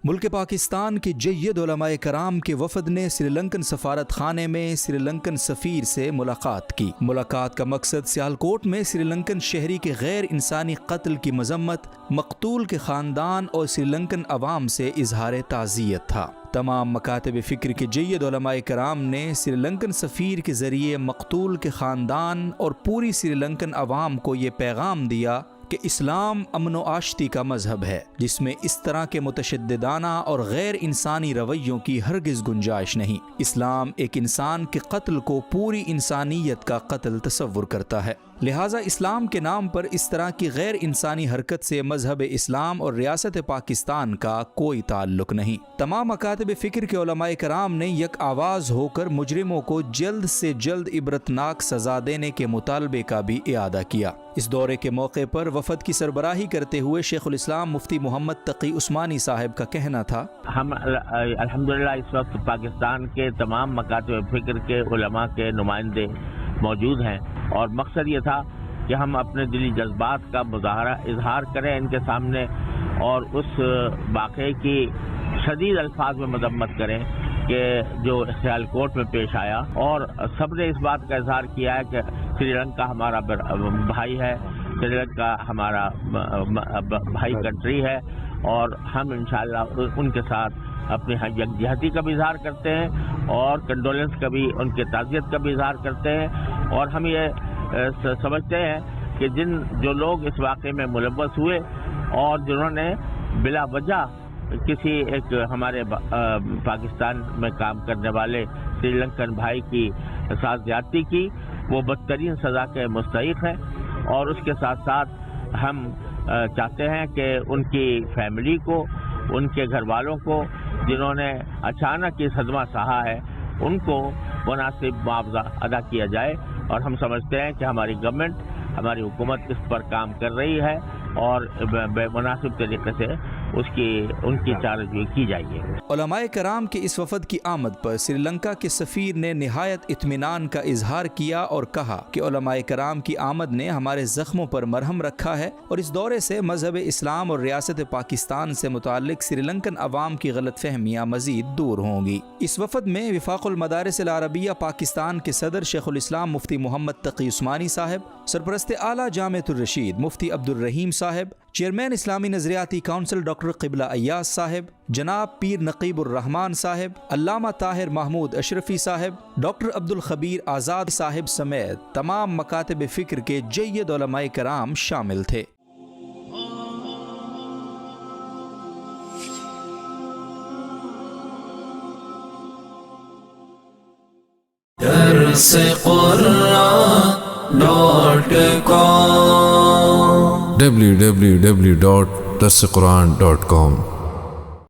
ملک پاکستان کے جید علماء کرام کے وفد نے سری لنکن سفارت خانے میں سری لنکن سفیر سے ملاقات کی۔ ملاقات کا مقصد سیالکوٹ میں سری لنکن شہری کے غیر انسانی قتل کی مذمت، مقتول کے خاندان اور سری لنکن عوام سے اظہار تعزیت تھا۔ تمام مکاتب فکر کے جید علماء کرام نے سری لنکن سفیر کے ذریعے مقتول کے خاندان اور پوری سری لنکن عوام کو یہ پیغام دیا کہ اسلام امن و آشتی کا مذہب ہے، جس میں اس طرح کے متشددانہ اور غیر انسانی رویوں کی ہرگز گنجائش نہیں۔ اسلام ایک انسان کے قتل کو پوری انسانیت کا قتل تصور کرتا ہے، لہٰذا اسلام کے نام پر اس طرح کی غیر انسانی حرکت سے مذہب اسلام اور ریاست پاکستان کا کوئی تعلق نہیں۔ تمام مکاتب فکر کے علماء کرام نے یک آواز ہو کر مجرموں کو جلد سے جلد عبرتناک سزا دینے کے مطالبے کا بھی اعادہ کیا۔ اس دورے کے موقع پر وفد کی سربراہی کرتے ہوئے شیخ الاسلام مفتی محمد تقی عثمانی صاحب کا کہنا تھا، ہم الحمدللہ اس وقت پاکستان کے تمام مکاتب فکر کے علماء کے نمائندے موجود ہیں، اور مقصد یہ تھا کہ ہم اپنے دلی جذبات کا اظہار کریں ان کے سامنے، اور اس واقعے کی شدید الفاظ میں مذمت کریں کہ جو سیالکوٹ میں پیش آیا، اور سب نے اس بات کا اظہار کیا ہے کہ سری لنکا ہمارا بھائی ہے، سری لنکا ہمارا بھائی کنٹری ہے، اور ہم انشاءاللہ ان کے ساتھ اپنی یکجہتی کا بھی اظہار کرتے ہیں اور کنڈولنس کا بھی، ان کے تعزیت کا بھی اظہار کرتے ہیں۔ اور ہم یہ سمجھتے ہیں کہ جو لوگ اس واقعے میں ملوث ہوئے اور جنہوں نے بلا وجہ کسی ایک ہمارے پاکستان میں کام کرنے والے سری لنکن بھائی کی ساتھ زیادتی کی، وہ بدترین سزا کے مستحق ہیں، اور اس کے ساتھ ساتھ ہم چاہتے ہیں کہ ان کی فیملی کو، ان کے گھر والوں کو جنہوں نے اچانک یہ صدمہ سہا ہے، ان کو مناسب معاوضہ ادا کیا جائے، اور ہم سمجھتے ہیں کہ ہماری گورنمنٹ، ہماری حکومت اس پر کام کر رہی ہے، اور مناسب طریقے سے ان کی چارجوئی کی جائے گی۔ علماء کرام کے اس وفد کی آمد پر سری لنکا کے سفیر نے نہایت اطمینان کا اظہار کیا اور کہا کہ علماء کرام کی آمد نے ہمارے زخموں پر مرہم رکھا ہے، اور اس دورے سے مذہب اسلام اور ریاست پاکستان سے متعلق سری لنکن عوام کی غلط فہمیاں مزید دور ہوں گی۔ اس وفد میں وفاق المدارس العربیہ پاکستان کے صدر شیخ الاسلام مفتی محمد تقی عثمانی صاحب، سرپرست اعلیٰ جامعۃ الرشید مفتی عبدالرحیم صاحب، چیئرمین اسلامی نظریاتی کونسل ڈاکٹر قبلہ ایاز صاحب، جناب پیر نقیب الرحمان صاحب، علامہ طاہر محمود اشرفی صاحب، ڈاکٹر عبدالخبیر آزاد صاحب سمیت تمام مکاتب فکر کے جید علماء کرام شامل تھے۔ www.darsequran.com